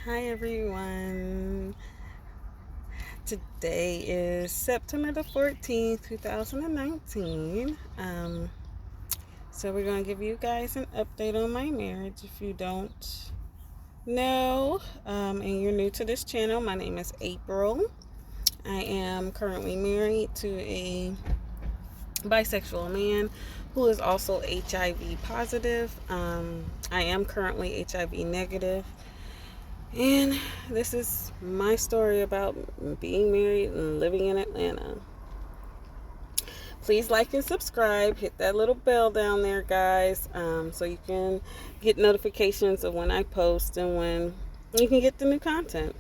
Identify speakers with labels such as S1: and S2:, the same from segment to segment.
S1: Hi everyone. Today is September the 14th, 2019. So we're going to give you guys an update on my marriage. If you don't know, and you're new to this channel, my name is April. I am currently married to a bisexual man who is also HIV positive. I am currently HIV negative. And this is my story about being married and living in Atlanta. Please like and subscribe. Hit that little bell down there, guys, so you can get notifications of when I post and when you can get the new content.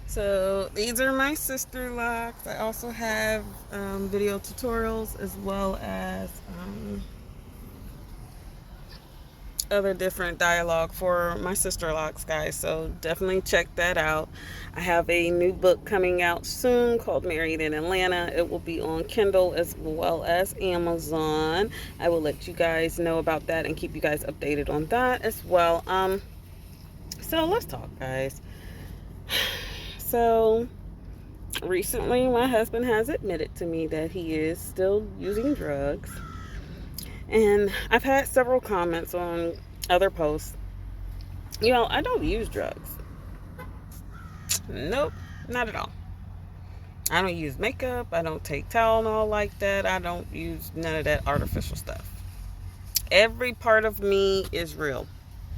S1: So these are my sister locks. I also have video tutorials as well as other different dialogue for my sister locks, guys, so definitely check that out. I have a new book coming out soon called Married in Atlanta. It will be on Kindle as well as Amazon. I will let you guys know about that and keep you guys updated on that as well. So let's talk, guys. So recently my husband has admitted to me that he is still using drugs. And I've had several comments on other posts. I don't use drugs. Nope, not at all. I don't use makeup. I don't take Tylenol like that. I don't use none of that artificial stuff. Every part of me is real.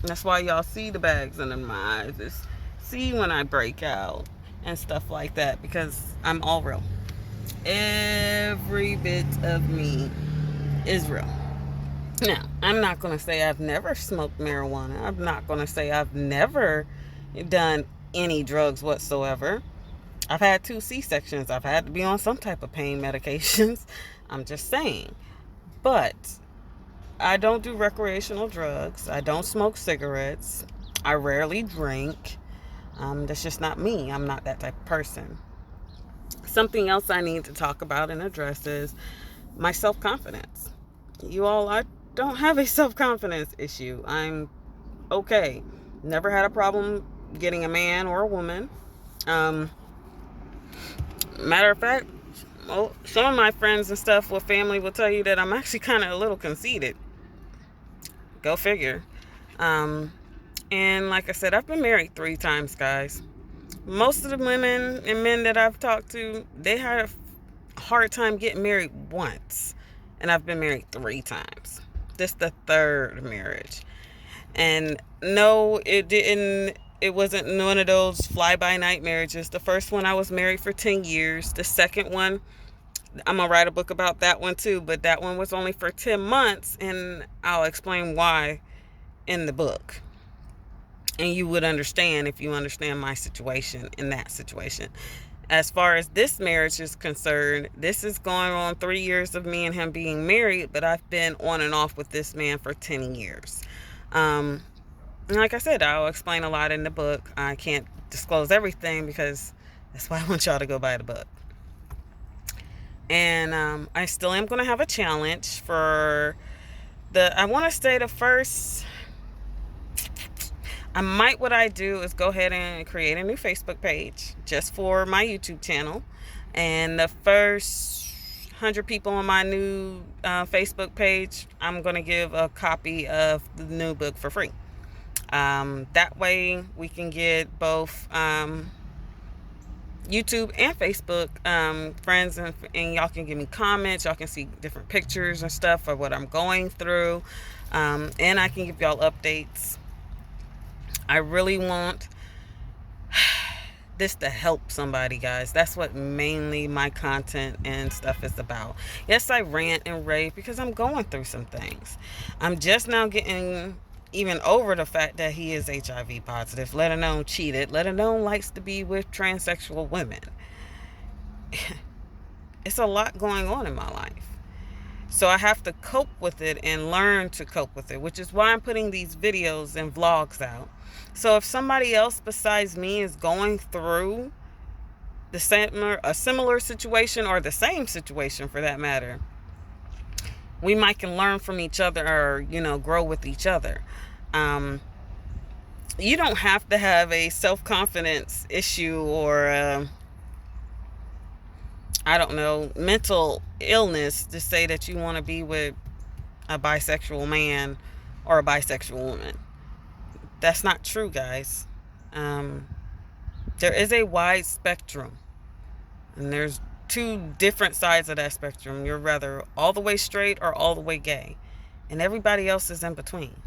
S1: That's why y'all see the bags under my eyes. See when I break out and stuff like that, because I'm all real. Every bit of me is real. Now, I'm not going to say I've never smoked marijuana. I'm not going to say I've never done any drugs whatsoever. I've had 2 C-sections. I've had to be on some type of pain medications. I'm just saying. But I don't do recreational drugs. I don't smoke cigarettes. I rarely drink. That's just not me. I'm not that type of person. Something else I need to talk about and address is my self-confidence. I don't have a self-confidence issue. I'm okay. Never had a problem getting a man or a woman. Matter of fact, some of my friends and stuff with family will tell you that I'm actually kind of a little conceited. Go figure. And like I said, I've been married 3 times, guys. Most of the women and men that I've talked to, they had a hard time getting married once. And I've been married 3 times. This is the 3rd marriage. And no, it wasn't one of those fly-by-night marriages. The first one, I was married for 10 years. The second one, I'm going to write a book about that one too, but that one was only for 10 months, and I'll explain why in the book. And you would understand if you understand my situation in that situation. As far as this marriage is concerned, this is going on 3 years of me and him being married, but I've been on and off with this man for 10 years. Like I said, I'll explain a lot in the book. I can't disclose everything because that's why I want y'all to go buy the book. And I still am going to have a challenge for I want to say the first... what I do is go ahead and create a new Facebook page just for my YouTube channel. And the first 100 people on my new Facebook page, I'm going to give a copy of the new book for free. That way we can get both YouTube and Facebook friends, and y'all can give me comments. Y'all can see different pictures and stuff of what I'm going through. And I can give y'all updates. I really want this to help somebody, guys. That's what mainly my content and stuff is about. Yes, I rant and rave because I'm going through some things. I'm just now getting even over the fact that he is HIV positive, let alone cheated, let alone likes to be with transsexual women. It's a lot going on in my life. So I have to cope with it and learn to cope with it, which is why I'm putting these videos and vlogs out. So if somebody else besides me is going through a similar situation, or the same situation for that matter, we might can learn from each other, or grow with each other. You don't have to have a self-confidence issue or I don't know, mental illness to say that you want to be with a bisexual man or a bisexual woman. That's not true, guys. Um, there is a wide spectrum, and there's two different sides of that spectrum. You're rather all the way straight or all the way gay, and everybody else is in between.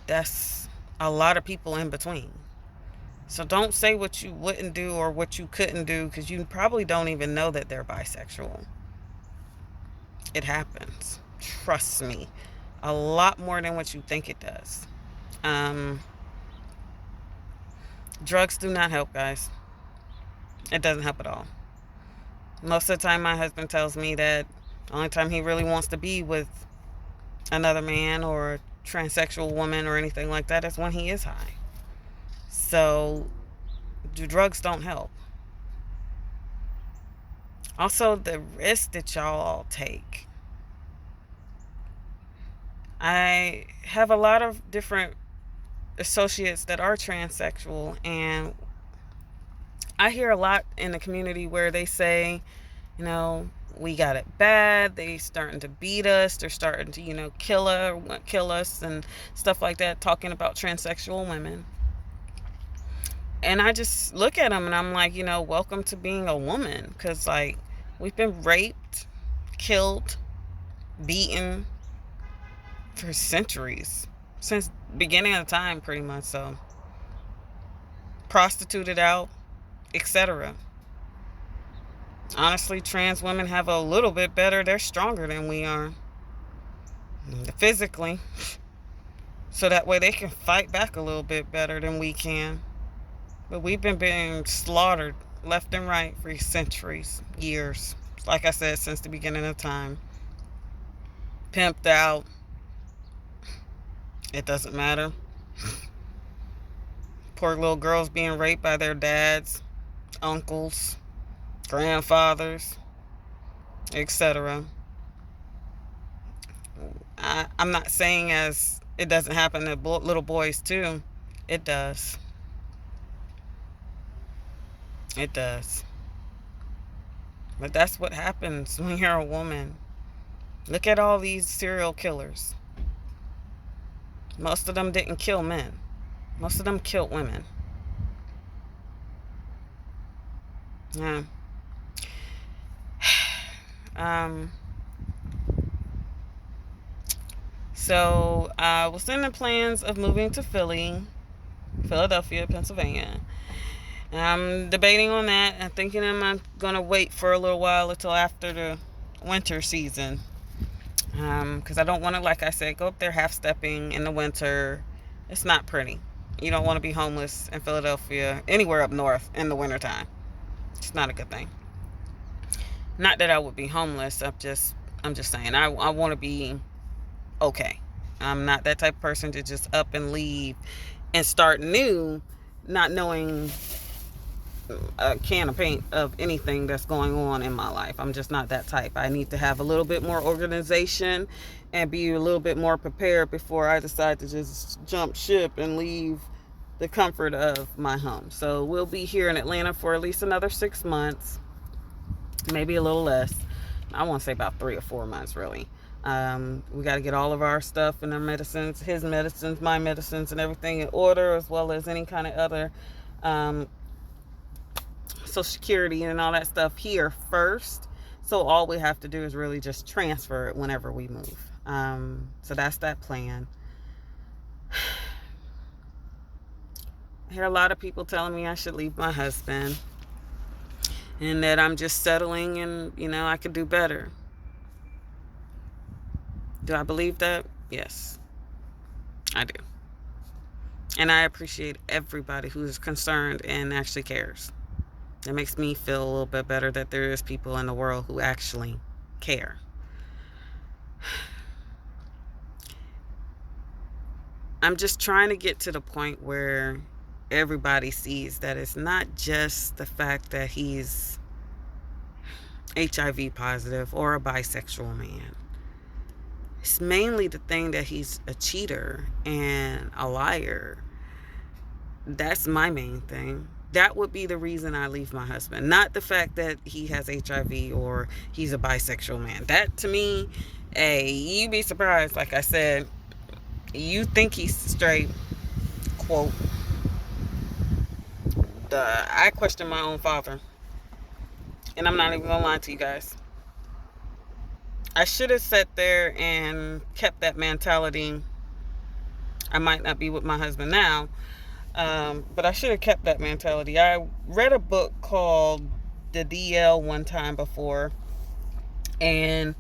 S1: That's a lot of people in between. So don't say what you wouldn't do or what you couldn't do, because you probably don't even know that they're bisexual. It happens. Trust me. A lot more than what you think it does. Um, Drugs do not help, guys. It doesn't help at all. Most of the time, my husband tells me that the only time he really wants to be with another man or a transsexual woman or anything like that is when he is high. So, the drugs don't help. Also, the risk that y'all all take. I have a lot of different associates that are transsexual, and I hear a lot in the community where they say, you know, we got it bad. They starting to beat us. They're starting to, kill us and stuff like that, talking about transsexual women. And I just look at them and I'm like, welcome to being a woman. Because, like, we've been raped, killed, beaten for centuries. Since beginning of time, pretty much. So, prostituted out, etc. Honestly, trans women have a little bit better. They're stronger than we are physically. So that way they can fight back a little bit better than we can. But we've been being slaughtered left and right for centuries, years. Like I said, since the beginning of time. Pimped out. It doesn't matter. Poor little girls being raped by their dads, uncles, grandfathers, etc. I'm not saying as it doesn't happen to little boys too. It does. It does. But that's what happens when you're a woman. Look at all these serial killers. Most of them didn't kill men. Most of them killed women. Yeah. So I was in the plans of moving to Philadelphia, Pennsylvania. And I'm debating on that and thinking I'm going to wait for a little while until after the winter season. Because I don't want to, like I said, go up there half-stepping in the winter. It's not pretty. You don't want to be homeless in Philadelphia, anywhere up north in the wintertime. It's not a good thing. Not that I would be homeless. I'm just saying I want to be okay. I'm not that type of person to just up and leave and start new, not knowing a can of paint of anything that's going on in my life. I'm just not that type. I need to have a little bit more organization and be a little bit more prepared before I decide to just jump ship and leave the comfort of my home. So we'll be here in Atlanta for at least another 6 months, maybe a little less. I want to say about 3 or 4 months, really. We got to get all of our stuff and our medicines, his medicines, my medicines, and everything in order, as well as any kind of other Social Security and all that stuff here first. So all we have to do is really just transfer it whenever we move. So that's that plan. I hear a lot of people telling me I should leave my husband and that I'm just settling and, I could do better. Do I believe that? Yes, I do. And I appreciate everybody who's concerned and actually cares. It makes me feel a little bit better that there is people in the world who actually care. I'm just trying to get to the point where everybody sees that it's not just the fact that he's HIV positive or a bisexual man. It's mainly the thing that he's a cheater and a liar That's my main thing. That would be the reason I leave my husband. Not the fact that he has HIV or he's a bisexual man. That to me, hey, you'd be surprised. Like I said, you think he's straight, quote, I question my own father. And I'm not even gonna lie to you guys. I should have sat there and kept that mentality. I might not be with my husband now, but I should have kept that mentality. I read a book called The DL one time before, and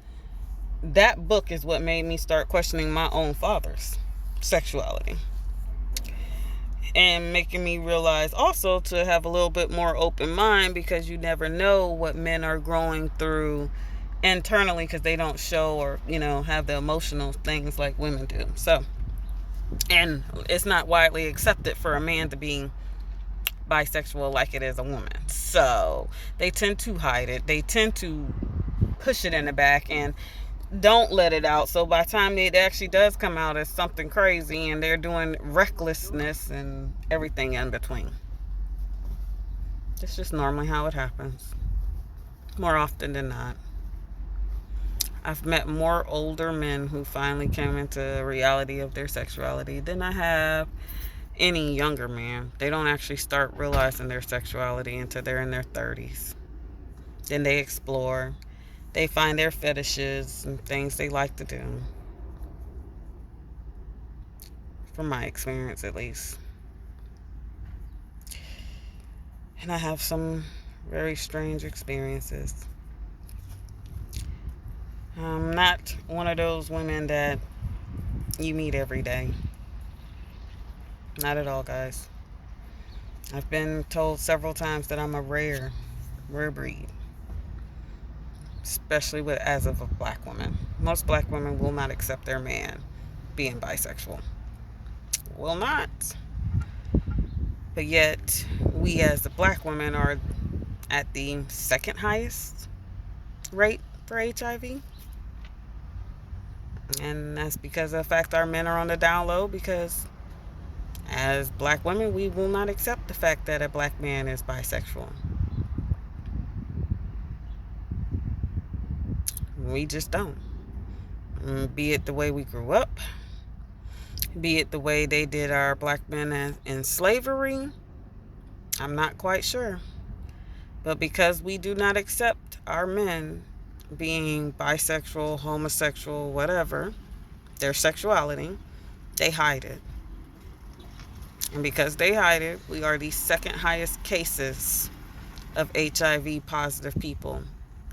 S1: that book is what made me start questioning my own father's sexuality, and making me realize also to have a little bit more open mind, because you never know what men are growing through internally, because they don't show or have the emotional things like women do. So, and it's not widely accepted for a man to be bisexual like it is a woman. So they tend to hide it. They tend to push it in the back and don't let it out. So by the time it actually does come out as something crazy, and they're doing recklessness and everything in between. It's just normally how it happens. More often than not. I've met more older men who finally came into the reality of their sexuality than I have any younger man. They don't actually start realizing their sexuality until they're in their 30s. Then they explore. They find their fetishes and things they like to do. From my experience, at least. And I have some very strange experiences. I'm not one of those women that you meet every day. Not at all, guys. I've been told several times that I'm a rare breed. Especially as of a black woman. Most black women will not accept their man being bisexual. Will not. But yet, we as the black women are at the second highest rate for HIV. And that's because of the fact our men are on the down low, because as black women, we will not accept the fact that a black man is bisexual. We just don't. Be it the way we grew up, be it the way they did our black men in slavery, I'm not quite sure. But because we do not accept our men being bisexual, homosexual, whatever, their sexuality, they hide it. And because they hide it, we are the second highest cases of HIV positive people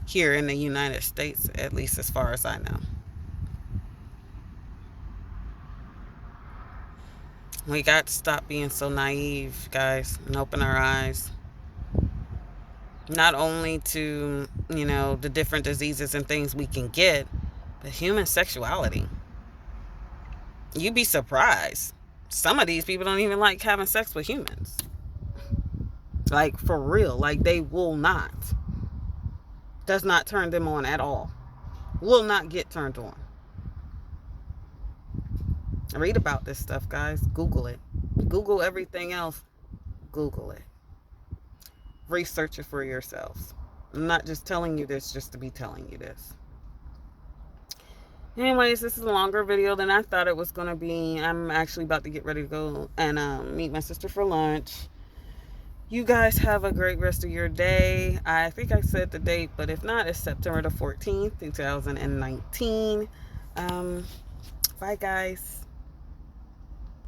S1: here in the United States, at least as far as I know. We got to stop being so naive, guys, and open our eyes. Not only to, the different diseases and things we can get, but human sexuality. You'd be surprised. Some of these people don't even like having sex with humans. Like, for real. Like, they will not. Does not turn them on at all. Will not get turned on. Read about this stuff, guys. Google it. Google everything else. Google it. Research it for yourselves. I'm not just telling you this just to be telling you this. Anyways, this is a longer video than I thought it was going to be. I'm actually about to get ready to go and meet my sister for lunch. You guys have a great rest of your day. I think I said the date, but if not, it's September the 14th, 2019. Bye, guys.